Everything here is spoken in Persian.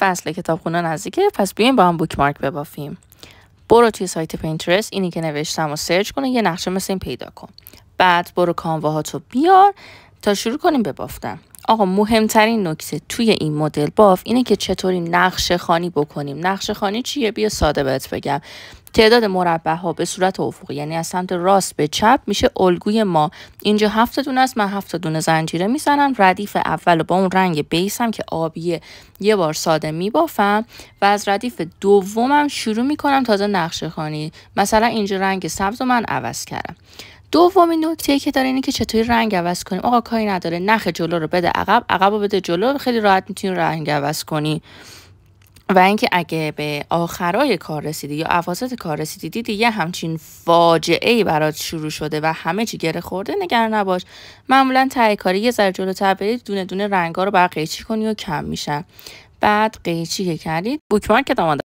فصل کتابخونه نزدیکه، پس بیایم با هم بوکمارک ببافیم. برو توی سایت پینترست، اینی که نوشتم و سرچ کن و یه نقشه مثل این پیدا کن. بعد برو کانواهاتو بیار تا شروع کنیم ببافتن. آقا مهمترین نکته توی این مدل باف اینه که چطوری نقشه خوانی بکنیم. نقشه خوانی چیه؟ بیا ساده بهت بگم. تعداد مربع‌ها به صورت افقی، یعنی از سمت راست به چپ، میشه الگوی ما. اینجا 7 دونه است، من 7 دونه زنجیره میزنم. ردیف اول با اون رنگ بیسم که آبیه یه بار ساده میبافم و از ردیف دومم شروع میکنم تازه نقشه خوانی. مثلا اینجا رنگ سبز رو من عوض کردم. دومین نکته که داره اینه که چطوری رنگ عوض کنیم. آقا کاری نداره، نخ جلو رو بده عقب، عقب رو بده جلو، خیلی راحت میتونی رنگ عوض کنی. و اینکه اگه به آخرای کار رسیدی یا اواسط کار رسیدی دیدی یه همچین فاجعه‌ای برات شروع شده و همه چی گره خورده، نگران نباش. معمولا ته کاری یه ذره جلوتر برید، دونه دونه رنگا رو قیچی کنی و کم میشن. بعد قیچی که کردید، بوکمارک آماده.